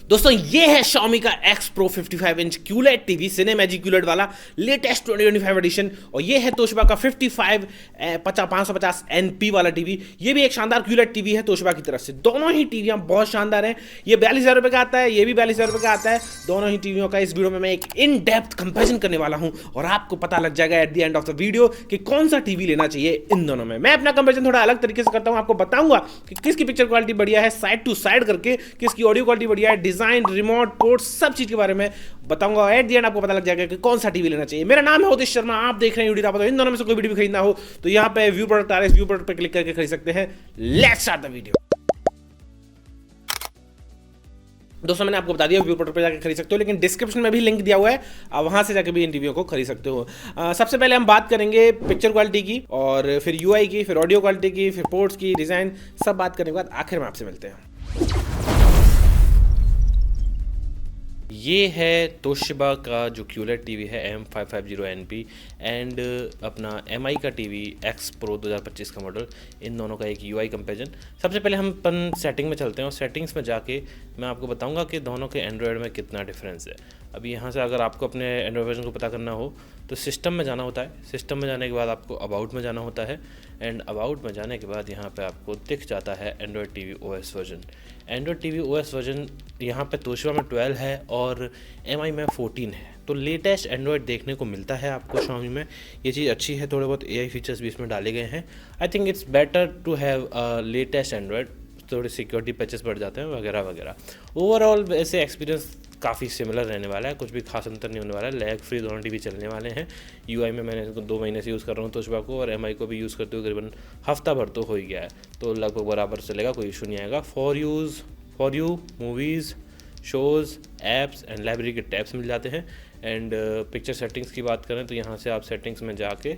दोस्तों ये है Xiaomi का X Pro 55 inch QLED TV Cinemagic QLED वाला लेटेस्ट 2025 एडिशन। और ये है तोशिबा का 550 NP वाला टीवी। ये भी एक शानदार QLED टीवी है तोशिबा की तरफ से। दोनों ही टीवियां बहुत शानदार हैं। ये 42,000 रुपये का आता है, ये भी 42,000 रुपये का आता है। दोनों ही टीवियों का इस वीडियो में मैं एक इन डेप्थ कंपेरिजन करने वाला हूं और आपको पता लग जाएगा at the end of the video कि कौन सा टीवी लेना चाहिए इन दोनों में। मैं अपना कंपेरिजन थोड़ा अलग तरीके से करता हूं, आपको बताऊंगा कि किसकी पिक्चर क्वालिटी बढ़िया है साइड टू साइड करके, किसकी ऑडियो क्वालिटी बढ़िया है, डिजाइन, रिमोट, पोर्ट, सब चीज के बारे में बताऊंगा। एट द एंड आपको पता लग जाएगा कि कौन सा टीवी लेना चाहिए। मेरा नाम है उदित शर्मा, आप देख रहे हैं यूडी। इन दोनों में से कोई भी टीवी खरीदना हो तो यहाँ पे व्यू प्रोडक्ट आ रहा है, व्यू प्रोडक्ट पे क्लिक करके खरीद सकते हैं। Let's start the video. दोस्तों मैंने आपको बता दिया व्यू प्रोडक्ट पे जाकर खरीद सकते हो, लेकिन डिस्क्रिप्शन में भी लिंक दिया हुआ है, आप वहां से जाकर भी इन टीवियों को खरीद सकते हो। सबसे पहले हम बात करेंगे पिक्चर क्वालिटी की, और फिर यूआई की, फिर ऑडियो क्वालिटी की, फिर पोर्ट्स की, डिजाइन, सब बात करने के बाद आखिर में आपसे मिलते हैं। ये है तोशिबा का जो QLED टीवी है M550NP एंड अपना MI का टीवी X Pro 2025 का मॉडल। इन दोनों का एक UI कंपेरिजन। सबसे पहले हम अपन सेटिंग में चलते हैं और सेटिंग्स में जाके मैं आपको बताऊंगा कि दोनों के एंड्रॉयड में कितना डिफरेंस है। अभी यहाँ से अगर आपको अपने एंड्रॉयड वर्जन को पता करना हो तो सिस्टम में जाना होता है। सिस्टम में जाने के बाद आपको अबाउट में जाना होता है एंड अबाउट में जाने के बाद यहाँ पे आपको दिख जाता है Android TV OS version. Android TV OS version यहाँ पे तोशिबा में 12 है और MI में 14 है। तो लेटेस्ट एंड्रॉयड देखने को मिलता है आपको Xiaomi में। ये चीज़ अच्छी है, थोड़े बहुत AI फीचर्स भी इसमें डाले गए हैं। I think it's better to have latest Android. थोड़े सिक्योरिटी पैचेस बढ़ जाते हैं वगैरह वगैरह। ओवरऑल ऐसे एक्सपीरियंस काफ़ी सिमिलर रहने वाला है, कुछ भी खास अंतर नहीं होने वाला है। लैग फ्री दोनों टीवी चलने वाले हैं। UI में मैंने इसको 2 महीने से यूज़ कर रहा हूँ तोशिबा को, और MI को भी यूज़ करते हुए करीबन हफ्ता भर तो हो ही गया है, तो लगभग बराबर चलेगा, कोई इशू नहीं आएगा। For you movies, shows, apps and library के टैब्स मिल जाते हैं। एंड पिक्चर सेटिंग्स की बात करें तो यहाँ से आप सेटिंग्स में जाके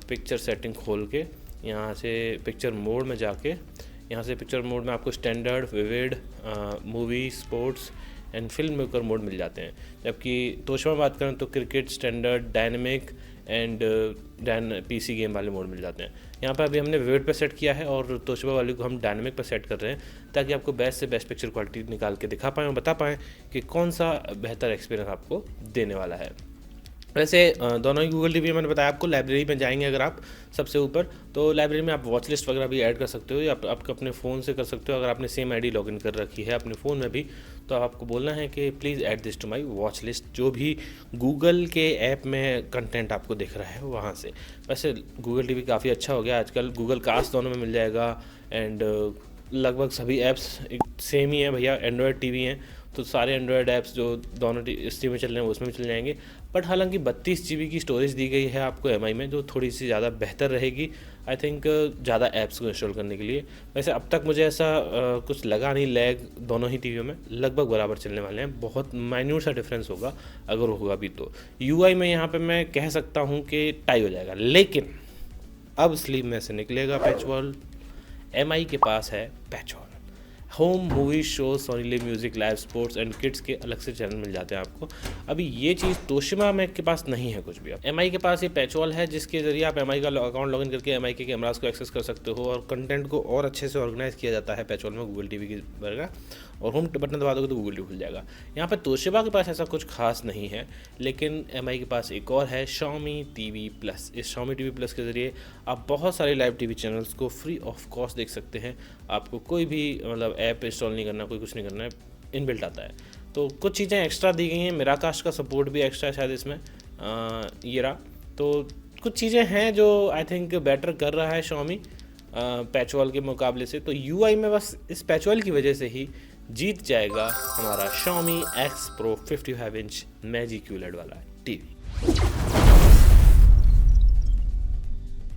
पिक्चर सेटिंग खोल के यहाँ से पिक्चर मोड में जाके यहाँ से पिक्चर मोड में आपको standard, vivid, movie, sports and film maker mode मिल जाते हैं। जबकि तोशिबा में बात करें तो cricket, standard, dynamic and PC game वाले मोड मिल जाते हैं। यहाँ पे अभी हमने विविड पे सेट किया है और तोशिबा वाले को हम डायनेमिक पे सेट कर रहे हैं, ताकि आपको बेस्ट से बेस्ट पिक्चर क्वालिटी निकाल के दिखा पाएँ और बता पाएँ कि कौन सा बेहतर एक्सपीरियंस आपको देने वाला है। वैसे दोनों ही गूगल टीवी मैंने बताया आपको। लाइब्रेरी में जाएंगे अगर आप सबसे ऊपर, तो लाइब्रेरी में आप वॉच लिस्ट वगैरह भी ऐड कर सकते हो, या आप अपने फ़ोन से कर सकते हो। अगर आपने सेम ID लॉगिन कर रखी है अपने फ़ोन में भी, तो आपको बोलना है कि please add this to my watch list, जो भी गूगल के ऐप में कंटेंट आपको दिख रहा है वहाँ से। वैसे गूगल टीवी काफ़ी अच्छा हो गया आजकल, गूगल कास्ट दोनों में मिल जाएगा एंड लगभग सभी ऐप्स सेम ही हैं भैया। एंड्रॉयड टीवी हैं तो सारे एंड्रॉयड ऐप्स जो दोनों इस टीवी में चल रहे हैं उसमें भी चल जाएंगे। बट हालांकि 32 GB की स्टोरेज दी गई है आपको MI में, जो थोड़ी सी ज़्यादा बेहतर रहेगी आई थिंक ज़्यादा ऐप्स को इंस्टॉल करने के लिए। वैसे अब तक मुझे ऐसा कुछ लगा नहीं, लैग दोनों ही टीवियों में लगभग बराबर चलने वाले हैं। बहुत माइन्यूट सा डिफरेंस होगा अगर होगा भी तो। UI में यहाँ पर मैं कह सकता हूँ कि टाई हो जाएगा, लेकिन अब स्लीव में से निकलेगा पैचवॉल। MI के पास है PatchWall. Home, movie, show, Sony Liv music, live, sports and kids के अलग से चैनल मिल जाते हैं आपको। अभी ये चीज़ तोशिबा में के पास नहीं है कुछ भी। अब MI के पास ये पैचवॉल है, जिसके जरिए आप MI का अकाउंट लॉगिन करके MI के कैमरास को एक्सेस कर सकते हो और कंटेंट को और अच्छे से ऑर्गेनाइज किया जाता है पैचवॉल में गूगल टीवी की बरगा। और होम बटन दबा दोगे तो गूगल टीवी खुल जाएगा। यहाँ पर तोशिबा के पास ऐसा कुछ खास नहीं है, लेकिन MI के पास एक और है, Xiaomi TV Plus। इस Xiaomi TV Plus के ज़रिए आप बहुत सारे लाइव टीवी चैनल्स को फ्री ऑफ कॉस्ट देख सकते हैं। आपको कोई भी मतलब ऐप इंस्टॉल नहीं करना, कोई कुछ नहीं करना है, इनबिल्ट आता है। तो कुछ चीज़ें एक्स्ट्रा दी गई हैं, मिराकास्ट का सपोर्ट भी एक्स्ट्रा है शायद इसमें, ये रहा। तो कुछ चीज़ें हैं जो आई थिंक बेटर कर रहा है Xiaomi पैचवॉल के मुकाबले से। तो UI में बस इस पैचवॉल की वजह से ही जीत जाएगा हमारा Xiaomi X Pro 55 inch magic QLED वाला टीवी।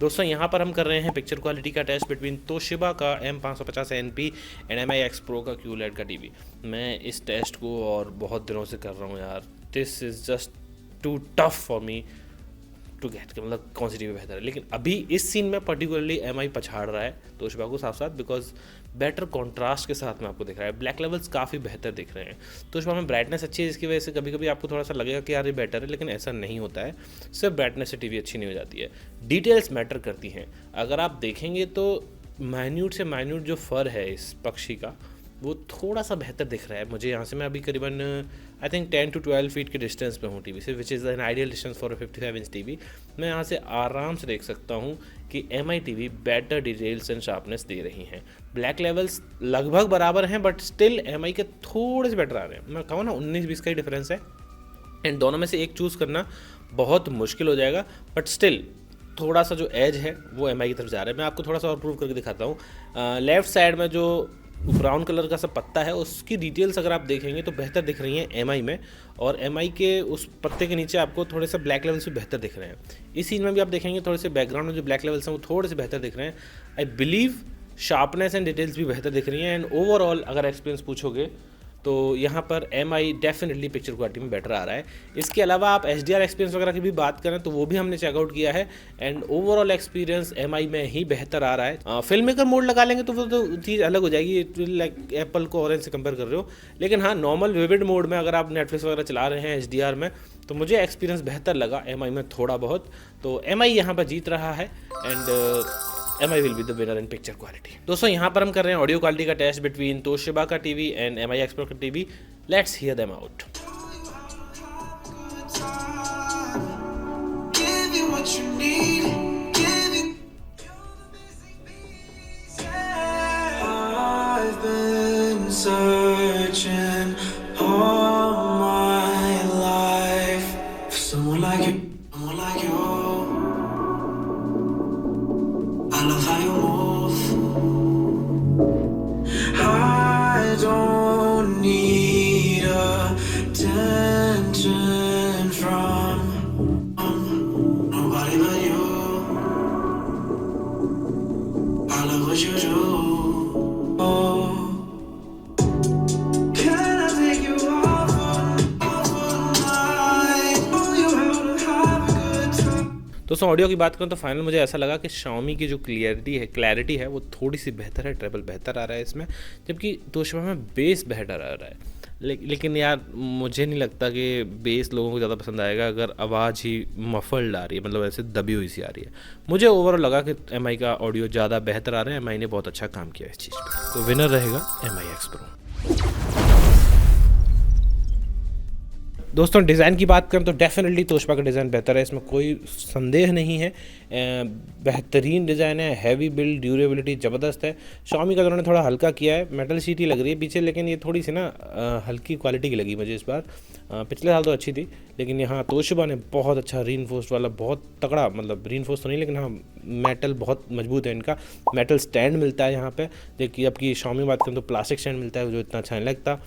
दोस्तों यहाँ पर हम कर रहे हैं पिक्चर क्वालिटी का टेस्ट बिटवीन तोशिबा का M550NP and MI X Pro का QLED का टीवी। मैं इस टेस्ट को और बहुत दिनों से कर रहा हूँ यार। This is just to tough for me to get कि मतलब कौन सी टीवी बेहतर है। लेकिन अभी इस सीन में पर्टिकुलरली MI पछाड़ रहा है तोशिबा को साथ साथ, बिकॉज बेटर कॉन्ट्रास्ट के साथ में आपको दिख रहा है। ब्लैक लेवल्स काफ़ी बेहतर दिख रहे हैं। तोशिबा में ब्राइटनेस अच्छी है, जिसकी वजह से कभी कभी आपको थोड़ा सा लगेगा कि यार ये बेटर है, लेकिन ऐसा नहीं होता है। सिर्फ ब्राइटनेस से टीवी अच्छी नहीं हो जाती है, डिटेल्स मैटर करती हैं। अगर आप देखेंगे तो माइन्यूट से माइन्यूट जो फर है इस पक्षी का, वो थोड़ा सा बेहतर दिख रहा है मुझे यहाँ से। मैं अभी करीबन आई थिंक 10 to 12 फीट के डिस्टेंस पे हूँ टीवी से, which is an ideal distance for 55 inch TV. मैं यहाँ से आराम से देख सकता हूँ कि MI TV better details and sharpness दे रही हैं। ब्लैक लेवल्स लगभग बराबर हैं, बट स्टिल MI के थोड़े से बेटर आ रहे हैं। मैं कहूँ ना 19-20 का ही डिफरेंस है, एंड दोनों में से एक चूज़ करना बहुत मुश्किल हो जाएगा, बट स्टिल थोड़ा सा जो एज है वो MI की तरफ जा रहा है। मैं आपको थोड़ा सा और प्रूव करके दिखाता हूँ। लेफ्ट साइड में जो ब्राउन कलर का सा पत्ता है उसकी डिटेल्स अगर आप देखेंगे तो बेहतर दिख रही हैं MI में, और MI के उस पत्ते के नीचे आपको थोड़े से ब्लैक लेवल्स भी बेहतर दिख रहे हैं। इस सीन में भी आप देखेंगे थोड़े से बैकग्राउंड में जो ब्लैक लेवल्स हैं वो थोड़े से बेहतर दिख रहे हैं। I believe sharpness and details भी बेहतर दिख रही हैं, एंड ओवरऑल अगर एक्सपीरियंस पूछोगे तो यहाँ पर MI डेफिनेटली पिक्चर क्वालिटी में बेटर आ रहा है। इसके अलावा आप HDR एक्सपीरियंस वगैरह की भी बात करें तो वो भी हमने चेकआउट किया है, एंड ओवरऑल एक्सपीरियंस MI में ही बेहतर आ रहा है। फिल्म मेकर मोड लगा लेंगे तो वो तो चीज़ अलग हो जाएगी, लाइक एप्पल को ऑरेंज से कंपेयर कर रहे हो, लेकिन हाँ नॉर्मल विविड मोड में अगर आप नेटफ्लिक्स वगैरह चला रहे हैं HDR में तो मुझे एक्सपीरियंस बेहतर लगा MI में थोड़ा बहुत। तो MI यहाँ पर जीत रहा है, and MI will be the winner in picture quality. दोस्तों यहाँ पर हम कर रहे हैं ऑडियो क्वालिटी का टेस्ट बिटवीन तोशिबा का टीवी एंड MI एक्सपर्ट का TV. Let's hear them out. Searching all my life for someone like you, someone like you. I love how you move. I don't need attention from nobody but you. I love what you do. Oh. दोस्तों audio की बात करें तो final मुझे ऐसा लगा कि Xiaomi की जो क्लैरिटी है वो थोड़ी सी बेहतर है, ट्रेबल बेहतर आ रहा है इसमें, जबकि तोशिबा में बेस बेहतर आ रहा है। लेकिन यार मुझे नहीं लगता कि बेस लोगों को ज़्यादा पसंद आएगा अगर आवाज़ ही मफल्ड आ रही है, मतलब ऐसे दबी हुई सी आ रही है। मुझे ओवरऑल लगा कि MI का ऑडियो ज़्यादा बेहतर आ रहा है, MI ने बहुत अच्छा काम किया इस चीज़ पर, तो विनर रहेगा MI X Pro। दोस्तों डिज़ाइन की बात करें तो डेफिनेटली तोशिबा का डिज़ाइन बेहतर है, इसमें कोई संदेह नहीं है। बेहतरीन डिज़ाइन है, हैवी बिल्ड, ड्यूरेबिलिटी ज़बरदस्त है। Xiaomi का उन्होंने थोड़ा हल्का किया है, मेटल शीट ही लग रही है पीछे, लेकिन ये थोड़ी सी ना हल्की क्वालिटी की लगी मुझे इस बार। पिछले साल तो अच्छी थी, लेकिन यहाँ तोशिबा ने बहुत अच्छा रीइंफोर्स्ड वाला, बहुत तगड़ा, मतलब रीइंफोर्स तो नहीं लेकिन हाँ मेटल बहुत मजबूत है इनका। मेटल स्टैंड मिलता है यहाँ पे, जबकि जबकि Xiaomi बात करें तो प्लास्टिक स्टैंड मिलता है जो इतना अच्छा नहीं लगता।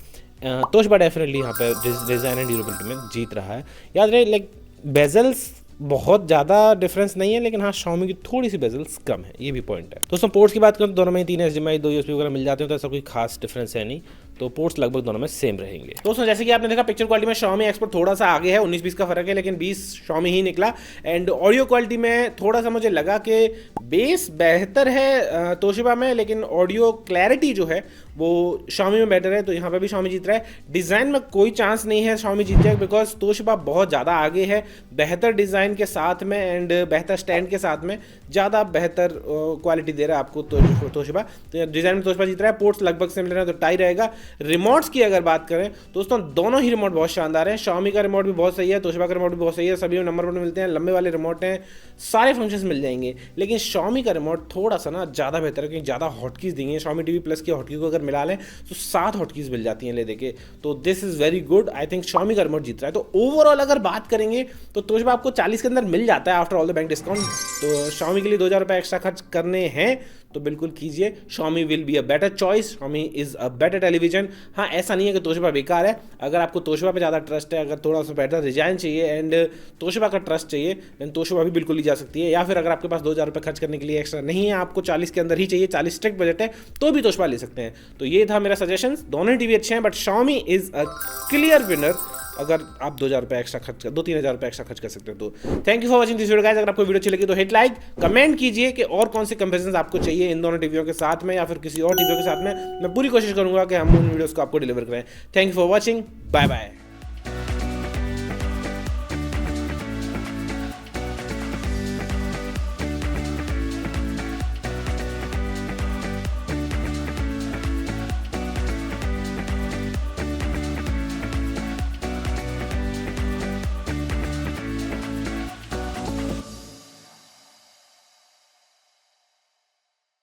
तोशिबा डेफिनेटली यहाँ पे डिज़ाइन एंड ड्यूरेबिलिटी में जीत रहा है। याद रहे लाइक बेजल्स बहुत ज़्यादा डिफरेंस नहीं है, लेकिन हाँ Xiaomi की थोड़ी सी बेजल्स कम है, ये भी पॉइंट है। दोस्तों पोर्ट्स की बात करें तो दोनों में ही 3 HDMI 2 USB वगैरह मिल जाते हैं, तो ऐसा कोई खास डिफरेंस है नहीं, तो पोर्ट्स लगभग दोनों में सेम रहेंगे। दोस्तों जैसे कि आपने देखा पिक्चर क्वालिटी में Xiaomi X Pro थोड़ा सा आगे है, 19-20 का फर्क है, लेकिन 20 Xiaomi ही निकला। एंड ऑडियो क्वालिटी में थोड़ा सा मुझे लगा कि बेस बेहतर है तोशिबा में, लेकिन ऑडियो क्लैरिटी जो है वो Xiaomi में बेटर है, तो यहाँ पे भी Xiaomi जीत रहा है। डिज़ाइन में कोई चांस नहीं है Xiaomi जीत जाए, बिकॉज तोशिबा बहुत ज़्यादा आगे है, बेहतर डिज़ाइन के साथ में एंड बेहतर स्टैंड के साथ में ज़्यादा बेहतर क्वालिटी दे रहा है आपको तोशिबा। तो डिज़ाइन में तोशिबा जीत रहा है, पोर्ट्स लगभग सिमिलर है तो टाई रहेगा। रिमोट्स की अगर बात करें दोस्तों दोनों ही रिमोट बहुत शानदार हैं। Xiaomi का रिमोट भी बहुत सही है, तोशिबा का रिमोट भी बहुत सही है, सभी नंबर पर मिलते हैं, लंबे वाले रिमोट हैं, सारे फंक्शंस मिल जाएंगे। लेकिन Xiaomi का रिमोट थोड़ा सा ना ज़्यादा बेहतर है, क्योंकि ज़्यादा हॉटकीज दी हैं। Xiaomi TV Plus की हॉटकी को अगर मिला लें तो 7 हॉटकीज मिल जाती हैं ले देके, तो this is very good. I think Xiaomi का रिमोट जीत रहा है। तो ओवरऑल अगर बात करेंगे तो तोशिबा आपको 40 के अंदर मिल जाता है after all the bank discount. तो Xiaomi के लिए 2000 रुपये एक्स्ट्रा खर्च करने हैं तो बिल्कुल कीजिए। Xiaomi will be a better choice, Xiaomi is a better television. हाँ ऐसा नहीं है कि तोशिबा बेकार है, अगर आपको तोशिबा पे ज़्यादा ट्रस्ट है, अगर थोड़ा सा बेटर डिजाइन चाहिए एंड तोशिबा का ट्रस्ट चाहिए, देन तोशिबा भी बिल्कुल ली जा सकती है। या फिर अगर आपके पास 2000 रुपये खर्च करने के लिए एक्स्ट्रा नहीं है, आपको 40 के अंदर ही चाहिए, 40 स्ट्रिक्ट बजट है, तो भी तोशिबा ले सकते हैं। तो ये था मेरा सजेशन। दोनों ही टीवी अच्छे हैं, but Xiaomi is a clear winner अगर आप 2000 रुपये एक्स्ट्रा खर्च कर 2-3 रुपये एक्स्ट्रा खर्च कर सकते हैं। तो thank you for watching this video guys. अगर आपको वीडियो अच्छी लगी तो हिट लाइक, कमेंट कीजिए कि और कौन से कंपैरिजन आपको चाहिए इन दोनों टीवियों के साथ में या फिर किसी और टीवियों के साथ में। मैं पूरी कोशिश करूंगा कि हम उन वीडियोस को आपको डिलीवर करें। Thank you for watching, bye bye.